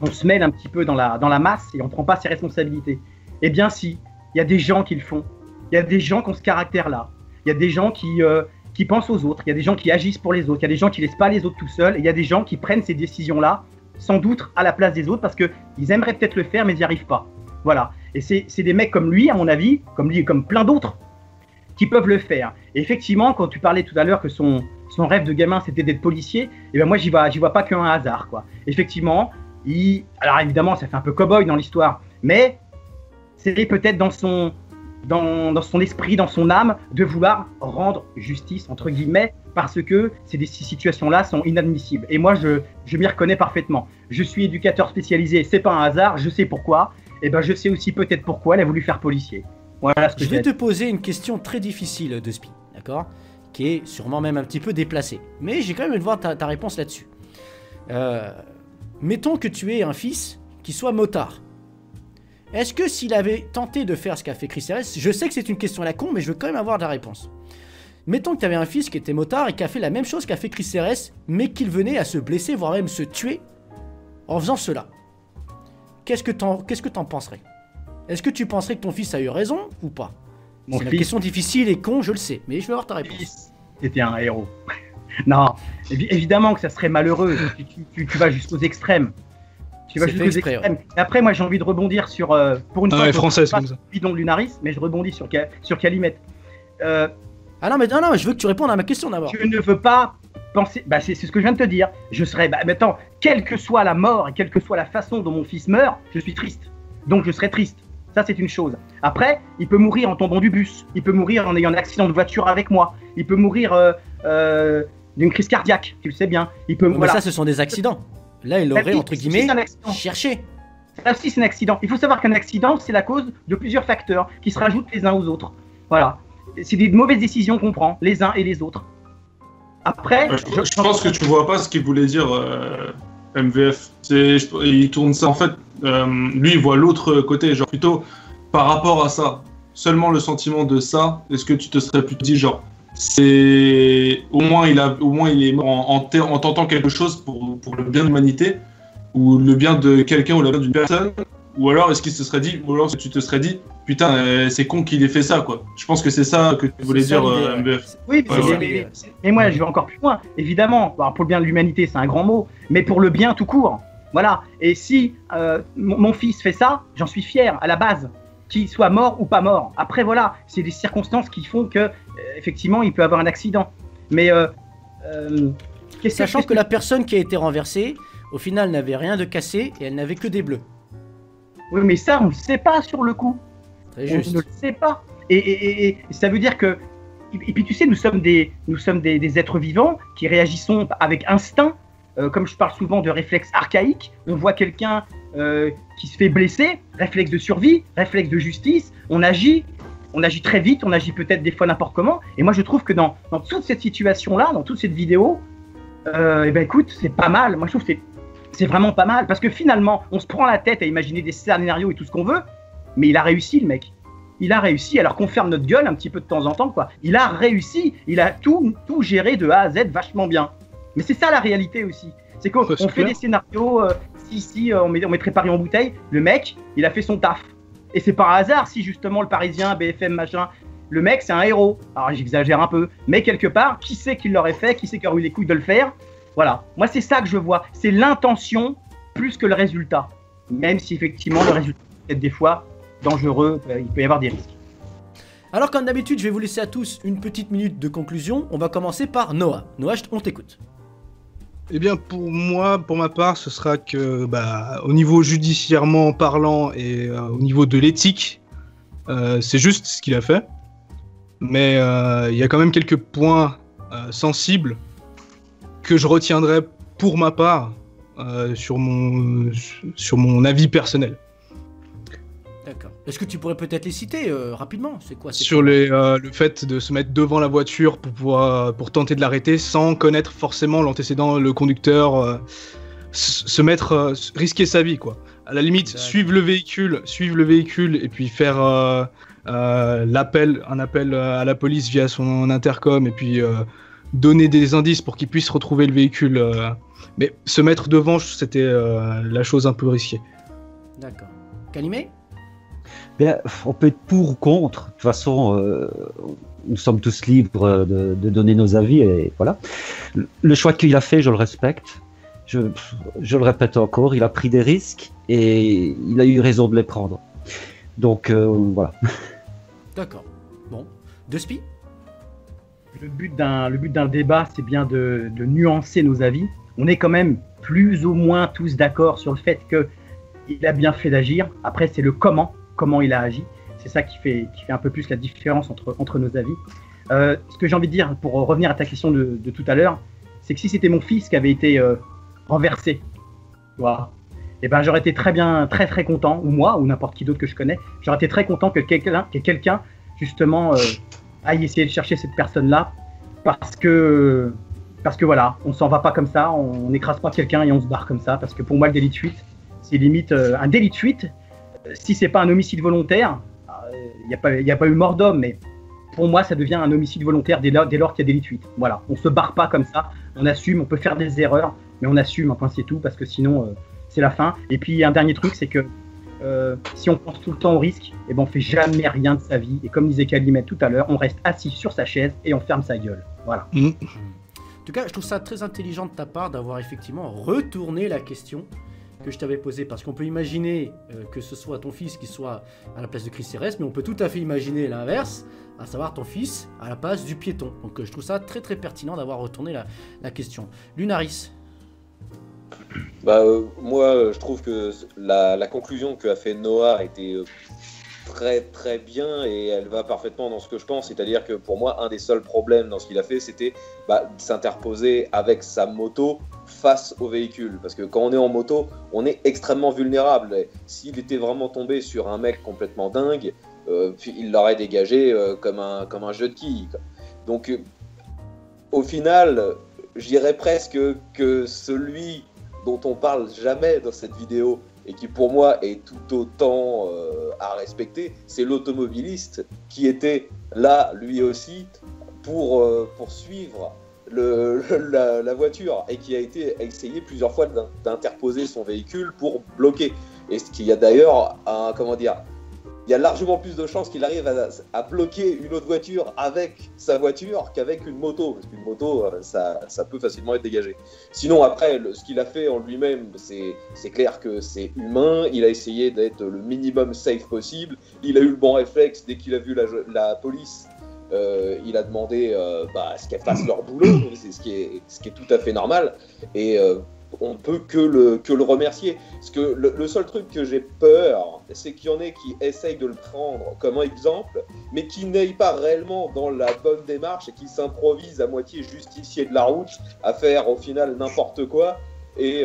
on se mêle un petit peu dans la masse et on ne prend pas ses responsabilités. Eh bien si, il y a des gens qui le font. Il y a des gens qui ont ce caractère-là. Il y a des gens qui pensent aux autres. Il y a des gens qui agissent pour les autres. Il y a des gens qui ne laissent pas les autres tout seuls. Et il y a des gens qui prennent ces décisions-là, sans doute à la place des autres, parce qu'ils aimeraient peut-être le faire, mais ils n'y arrivent pas. Voilà. Et c'est des mecs comme lui, à mon avis, comme lui et comme plein d'autres, qui peuvent le faire. Et effectivement, quand tu parlais tout à l'heure que son rêve de gamin, c'était d'être policier, et ben moi, j'y vois pas qu'un hasard, quoi. Effectivement, alors évidemment, ça fait un peu cow-boy dans l'histoire, mais c'est peut-être dans son esprit, dans son âme, de vouloir rendre justice, entre guillemets, parce que ces situations-là sont inadmissibles. Et moi, je m'y reconnais parfaitement. Je suis éducateur spécialisé, c'est pas un hasard, je sais pourquoi, et ben je sais aussi peut-être pourquoi elle a voulu faire policier. Voilà ce que
je vais te poser une question très difficile de Spi, d'accord? Qui est sûrement même un petit peu déplacée. Mais j'ai quand même envie de voir ta réponse là-dessus. Mettons que tu aies un fils qui soit motard. Est-ce que s'il avait tenté de faire ce qu'a fait Chris RS, je sais que c'est une question à la con, mais je veux quand même avoir la réponse. Mettons que tu avais un fils qui était motard et qui a fait la même chose qu'a fait Chris RS, mais qu'il venait à se blesser, voire même se tuer en faisant cela. Qu'est-ce que t'en penserais? Est-ce que tu penserais que ton fils a eu raison ou pas?
Mon
C'est une
fils,
question difficile et con, je le sais, mais je vais avoir ta réponse.
c'était un héros. Non, évidemment que ça serait malheureux. Tu vas jusqu'aux extrêmes. Tu vas
C'est fait
jusqu'aux
exprès,
extrêmes. Et après, moi, j'ai envie de rebondir sur. Pour une
Ah
fois,
ouais,
je
française
pas
comme ça.
sur Bidon de Lunaris, mais je rebondis sur Calimette.
Ah non, mais je veux que tu répondes à ma question d'abord.
Je ne veux pas penser. Bah, c'est ce que je viens de te dire. Je serais. Bah, mais attends, quelle que soit la mort et quelle que soit la façon dont mon fils meurt, je suis triste. Donc, je serais triste. Ça, c'est une chose. Après, il peut mourir en tombant du bus. Il peut mourir en ayant un accident de voiture avec moi. Il peut mourir d'une crise cardiaque. Tu le sais bien. Il peut.
Mais
Voilà.
ça, ce sont des accidents. Là, il aurait, entre guillemets,
C'est un accident.
cherché.
Ça aussi, c'est un accident. Il faut savoir qu'un accident, c'est la cause de plusieurs facteurs qui se rajoutent les uns aux autres. Voilà. C'est des mauvaises décisions qu'on prend, les uns et les autres. Après,
Je pense que tu vois pas ce qu'il voulait dire MVF. Il tourne ça en fait. Lui, il voit l'autre côté, genre plutôt par rapport à ça. Seulement le sentiment de ça. Est-ce que tu te serais plutôt dit genre, c'est au moins il est mort en tentant quelque chose pour le bien de l'humanité ou le bien de quelqu'un ou le bien d'une personne. Ou alors est-ce qu'il se serait dit, ou alors est-ce que tu te serais dit, putain, c'est con qu'il ait fait ça, quoi. Je pense que c'est ça que tu voulais
C'est ça,
dire,
l'idée, ouais.
MVF.
oui,
Ouais,
mais moi, je vais encore plus loin. Évidemment, alors, pour le bien de l'humanité, c'est un grand mot, mais pour le bien tout court. Voilà. Et si mon fils fait ça, j'en suis fier à la base, qu'il soit mort ou pas mort. Après, voilà, c'est des circonstances qui font que, effectivement, il peut avoir un accident. Mais
Sachant que la personne qui a été renversée, au final, n'avait rien de cassé et elle n'avait que des bleus.
Oui, mais ça, on ne le sait pas sur le coup.
Très
On
juste.
ne le sait pas. Et ça veut dire que. Et puis tu sais, nous sommes des êtres vivants qui réagissons avec instinct. Comme je parle souvent de réflexes archaïques, on voit quelqu'un qui se fait blesser, réflexe de survie, réflexe de justice, on agit très vite, on agit peut-être des fois n'importe comment. Et moi je trouve que dans toute cette situation-là, dans toute cette vidéo, eh ben écoute, c'est pas mal. Moi je trouve que c'est vraiment pas mal, parce que finalement, on se prend la tête à imaginer des scénarios et tout ce qu'on veut, mais il a réussi, le mec. Il a réussi, alors qu'on ferme notre gueule un petit peu de temps en temps, quoi. Il a réussi, il a tout géré de A à Z vachement bien. Mais c'est ça la réalité aussi. C'est qu'on
Ouais, c'est
on fait
clair.
des scénarios, on mettrait Paris en bouteille, le mec, il a fait son taf. Et c'est par hasard si justement le Parisien, BFM, machin, le mec c'est un héros. Alors j'exagère un peu, mais quelque part, qui c'est qui l'aurait fait, qui c'est qui aurait eu les couilles de le faire? Voilà, moi c'est ça que je vois, c'est l'intention plus que le résultat. Même si effectivement le résultat est peut-être des fois dangereux, il peut y avoir des risques.
Alors, comme d'habitude, je vais vous laisser à tous une petite minute de conclusion. On va commencer par Noah. Noah, on t'écoute.
Eh bien, pour moi, pour ma part, ce sera que, au niveau judiciairement parlant et au niveau de l'éthique, c'est juste ce qu'il a fait. Mais il y a quand même quelques points sensibles que je retiendrai pour ma part sur mon avis personnel.
D'accord. Est-ce que tu pourrais peut-être les citer rapidement? C'est quoi
Sur le fait de se mettre devant la voiture pour tenter de l'arrêter sans connaître forcément l'antécédent, le conducteur, risquer sa vie, quoi. À la limite,
D'accord.
suivre le véhicule et puis faire un appel à la police via son intercom et puis donner des indices pour qu'il puisse retrouver le véhicule. Mais se mettre devant, c'était la chose un peu risquée.
D'accord. Calimé?
Bien, on peut être pour ou contre. De toute façon, nous sommes tous libres de donner nos avis et voilà. Le choix qu'il a fait, je le respecte. Je le répète encore, il a pris des risques et il a eu raison de les prendre. Donc voilà.
D'accord. Bon. De Spi?
Le but d'un débat, c'est bien de nuancer nos avis. On est quand même plus ou moins tous d'accord sur le fait qu'il a bien fait d'agir. Après, c'est le comment il a agi. C'est ça qui fait un peu plus la différence entre nos avis. Ce que j'ai envie de dire, pour revenir à ta question de tout à l'heure, c'est que si c'était mon fils qui avait été renversé, voilà, et ben j'aurais été très très content, ou moi, ou n'importe qui d'autre que je connais, j'aurais été très content que quelqu'un justement aille essayer de chercher cette personne-là, parce que voilà, on s'en va pas comme ça, on n'écrase pas quelqu'un et on se barre comme ça, parce que pour moi le délit de fuite, c'est limite un délit de fuite. Si c'est pas un homicide volontaire, il n'y a pas eu mort d'homme, mais pour moi ça devient un homicide volontaire dès lors qu'il y a délit de fuite. Voilà, on se barre pas comme ça, on assume, on peut faire des erreurs, mais on assume, enfin c'est tout, parce que sinon c'est la fin. Et puis un dernier truc, c'est que si on pense tout le temps au risque, et ben on fait jamais rien de sa vie. Et comme disait Calimette tout à l'heure, on reste assis sur sa chaise et on ferme sa gueule. Voilà.
En tout cas, je trouve ça très intelligent de ta part d'avoir effectivement retourné la question que je t'avais posée. Parce qu'on peut imaginer que ce soit ton fils qui soit à la place de Chris Cérès, mais on peut tout à fait imaginer l'inverse, à savoir ton fils à la place du piéton. Donc je trouve ça très très pertinent d'avoir retourné la question. Lunaris.
Moi, je trouve que la conclusion qu'a fait Noah était très très bien et elle va parfaitement dans ce que je pense. C'est-à-dire que pour moi, un des seuls problèmes dans ce qu'il a fait, c'était de s'interposer avec sa moto face au véhicule. Parce que quand on est en moto, on est extrêmement vulnérable. Et s'il était vraiment tombé sur un mec complètement dingue, puis il l'aurait dégagé comme un jeu de quilles. Donc, au final, je dirais presque que celui dont on parle jamais dans cette vidéo et qui pour moi est tout autant à respecter, c'est l'automobiliste qui était là lui aussi pour suivre la voiture et qui a essayé plusieurs fois d'interposer son véhicule pour bloquer. Et ce qu'il y a d'ailleurs, il y a largement plus de chances qu'il arrive à bloquer une autre voiture avec sa voiture qu'avec une moto, parce qu'une moto, ça peut facilement être dégagé. Sinon, après, ce qu'il a fait en lui-même, c'est clair que c'est humain, il a essayé d'être le minimum safe possible, il a eu le bon réflexe, dès qu'il a vu la police, il a demandé à ce qu'elle fasse leur boulot, c'est ce qui est tout à fait normal, et on ne peut que le remercier. Parce que le seul truc que j'ai peur, c'est qu'il y en ait qui essayent de le prendre comme un exemple, mais qui n'aillent pas réellement dans la bonne démarche et qui s'improvisent à moitié justicier de la route, à faire au final n'importe quoi et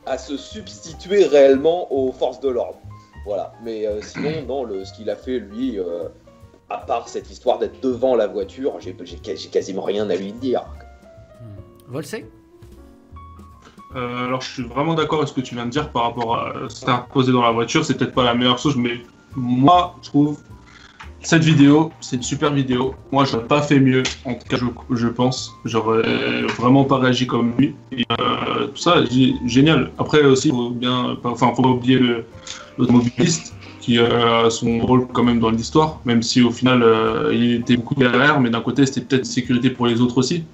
à se substituer réellement aux forces de l'ordre. Voilà. Mais sinon, non, ce qu'il a fait, lui, à part cette histoire d'être devant la voiture, j'ai quasiment rien à lui dire.
Volsé ?
Alors je suis vraiment d'accord avec ce que tu viens de dire par rapport à s'interposer dans la voiture, c'est peut-être pas la meilleure chose, mais moi je trouve cette vidéo, c'est une super vidéo. Moi j'aurais pas fait mieux, en tout cas je pense, j'aurais vraiment pas réagi comme lui. Et, tout ça, génial. Après aussi, faut pas oublier l'automobiliste qui a son rôle quand même dans l'histoire, même si au final il était beaucoup derrière, mais d'un côté c'était peut-être une sécurité pour les autres aussi,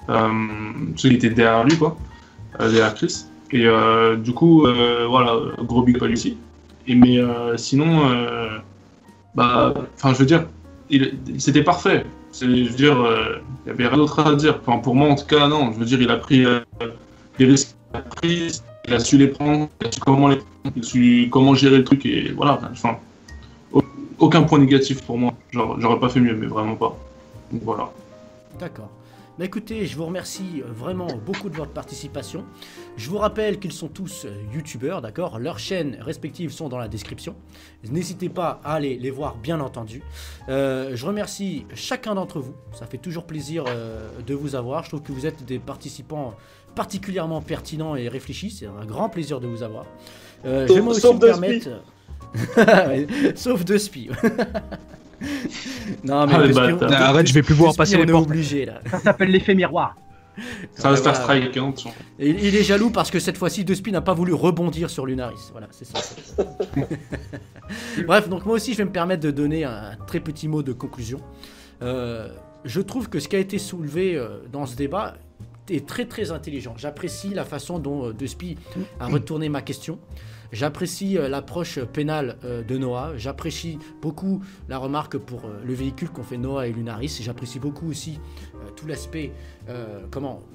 ceux qui étaient derrière lui quoi. Derrière Chris. Et du coup, voilà, gros big up à lui aussi. Mais sinon, je veux dire, c'était parfait. Je veux dire, il n'y avait rien d'autre à dire. Enfin, pour moi, en tout cas, non. Je veux dire, il a pris les risques qu'il a pris, il a su les prendre, il a su comment les prendre, il a su comment gérer le truc. Et voilà, enfin, aucun point négatif pour moi. Genre, j'aurais pas fait mieux, mais vraiment pas. Donc voilà.
D'accord. Bah écoutez, je vous remercie vraiment beaucoup de votre participation. Je vous rappelle qu'ils sont tous youtubeurs, d'accord ? Leurs chaînes respectives sont dans la description. N'hésitez pas à aller les voir, bien entendu. Je remercie chacun d'entre vous. Ça fait toujours plaisir de vous avoir. Je trouve que vous êtes des participants particulièrement pertinents et réfléchis. C'est un grand plaisir de vous avoir. Je vais moi aussi me permettre... Sauf de spi. Non mais
arrête, je vais plus pouvoir passer les portes.
Obligé là.
Ça s'appelle l'effet miroir.
Ça va se faire strike, hein.
Il est jaloux parce que cette fois-ci Despy n'a pas voulu rebondir sur Lunaris. Voilà, c'est ça. Bref, donc moi aussi je vais me permettre de donner un très petit mot de conclusion. Je trouve que ce qui a été soulevé dans ce débat est très très intelligent. J'apprécie la façon dont Despy a retourné ma question. J'apprécie l'approche pénale de Noah. J'apprécie beaucoup la remarque pour le véhicule qu'ont fait Noah et Lunaris. J'apprécie beaucoup aussi tout l'aspect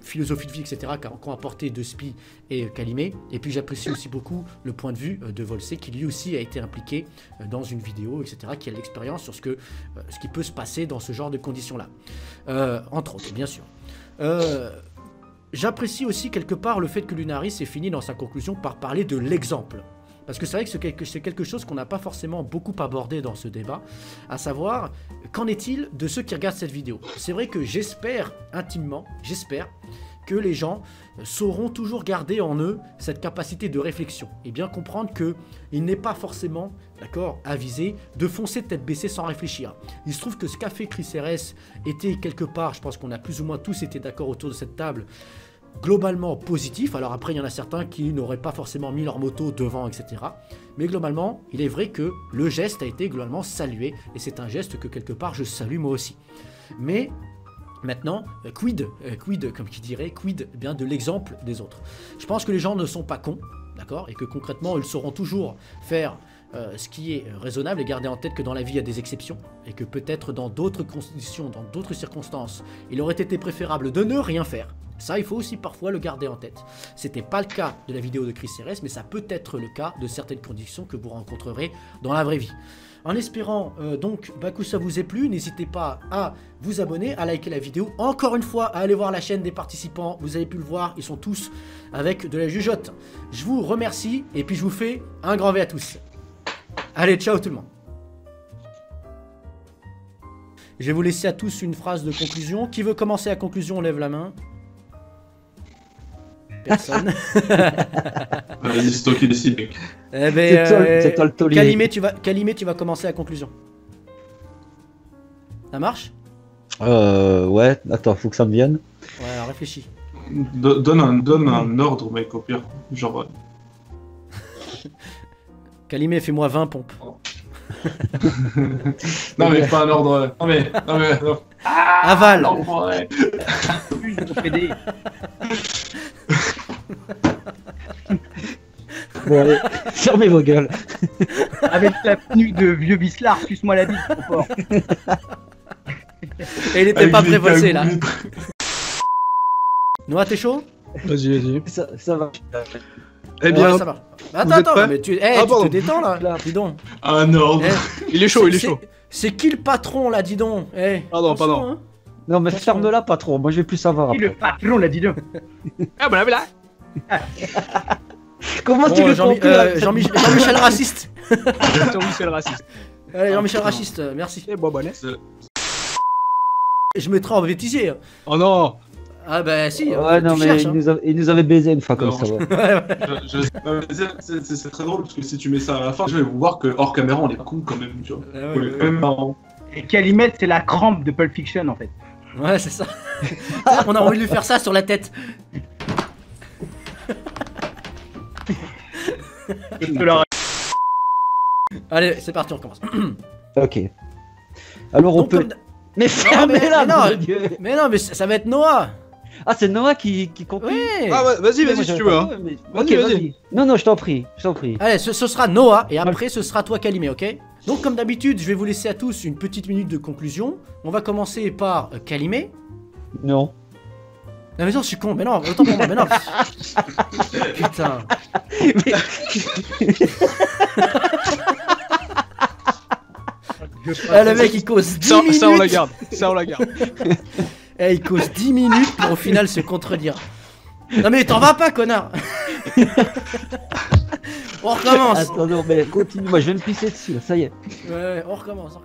philosophie de vie, etc. qu'ont apporté Despy et Calimé. Et puis j'apprécie aussi beaucoup le point de vue de Volsé qui lui aussi a été impliqué dans une vidéo, etc. qui a l'expérience sur ce qui peut se passer dans ce genre de conditions-là. Entre autres, bien sûr. J'apprécie aussi quelque part le fait que Lunaris ait fini dans sa conclusion par parler de l'exemple. Parce que c'est vrai que c'est quelque chose qu'on n'a pas forcément beaucoup abordé dans ce débat, à savoir, qu'en est-il de ceux qui regardent cette vidéo ? C'est vrai que j'espère que les gens sauront toujours garder en eux cette capacité de réflexion et bien comprendre qu'il n'est pas forcément, d'accord, avisé de foncer tête baissée sans réfléchir. Il se trouve que ce qu'a fait Chris RS était quelque part, je pense qu'on a plus ou moins tous été d'accord autour de cette table, globalement positif. Alors après, il y en a certains qui n'auraient pas forcément mis leur moto devant, etc. Mais globalement, il est vrai que le geste a été globalement salué, et c'est un geste que quelque part je salue moi aussi. Mais maintenant, quid, comme qui dirait, quid bien de l'exemple des autres. Je pense que les gens ne sont pas cons, d'accord, et que concrètement, ils sauront toujours faire ce qui est raisonnable, et garder en tête que dans la vie, il y a des exceptions, et que peut-être dans d'autres conditions, dans d'autres circonstances, il aurait été préférable de ne rien faire. Ça, il faut aussi parfois le garder en tête. C'était pas le cas de la vidéo de Chris Cérès, mais ça peut être le cas de certaines conditions que vous rencontrerez dans la vraie vie. En espérant donc que ça vous ait plu, n'hésitez pas à vous abonner, à liker la vidéo. Encore une fois, à aller voir la chaîne des participants. Vous avez pu le voir, ils sont tous avec de la jugeote. Je vous remercie et puis je vous fais un grand V à tous. Allez, ciao tout le monde. Je vais vous laisser à tous une phrase de conclusion. Qui veut commencer la conclusion, lève la main. Personne.
Vas-y, c'est toi qui décides, mec.
Eh ben,
c'est toi le taulier.
Calimé, tu vas commencer la conclusion. Ça marche?
Ouais, attends, faut que ça me vienne.
Ouais, alors réfléchis.
Donne un ordre, mec, au pire. Genre.
Calimé, fais-moi 20 pompes.
Non, mais pas un ordre. Non, mais. Non.
Aval.
Non, ouais.
Bon, allez, fermez vos gueules.
Avec la tenue de vieux Bislard, suce-moi la bite, trop fort.
Et il était
Avec
pas
les
prévoté là.
cagoulés.
Noah, t'es chaud?
Vas-y.
Ça va.
Eh bien,
Ouais, ça va.
êtes
Attends,
prêts
mais tu
pardon.
te détends là. Dis donc.
Un ordre.
Eh,
il est chaud, il est chaud.
C'est qui le patron là, dis donc?
Pardon.
Hein.
Non, mais ferme-la pas trop, moi je vais plus savoir.
Et le patron l'a dit donc.
Ah, bah là.
Comment
Bon,
tu veux conclure
Jean-Michel raciste.
Jean-Michel raciste.
Allez, Jean-Michel raciste, merci.
Et bon, bonnet.
Je mettrai en bêtisier.
Oh non.
Ah bah si.
Ouais, non,
tu
mais
cherches,
il nous avait baisé une fois comme
Non,
ça, ouais.
Non, mais c'est très drôle parce que si tu mets ça à la fin, je vais voir que hors caméra on est con quand même, tu vois. On est quand même marrant.
Et Calimette, c'est la crampe de Pulp Fiction en fait.
Ouais, c'est ça. On a envie de lui faire ça sur la tête. Allez, c'est parti, on recommence.
Ok. Alors on
Donc,
peut.
comme-
Mais fermez-la,
mais non.
mon Dieu.
Mais non, mais ça va être Noah.
Ah, c'est Noah qui conclut.
Oui.
Ah, ouais, vas-y,
Moi,
si
j'avais
tu
pas
veux. Hein.
trouvé, mais-
Vas-y,
Ok,
vas-y.
vas-y. Non, je t'en prie.
Allez, ce sera Noah et après ce sera toi Calimé, ok? Donc comme d'habitude, je vais vous laisser à tous une petite minute de conclusion. On va commencer par Calimé.
Non.
Non mais non, je suis con, mais non, autant pour moi, mais non. Putain. Ah, le mec il cause 10 minutes.
Ça, on la garde. Ça, on la garde.
Eh, il cause 10 minutes pour au final se contredire. Non mais t'en vas pas, connard. On recommence.
Attends, non, mais continue. Moi, je vais me pisser dessus, là, ça y est.
Ouais, on recommence.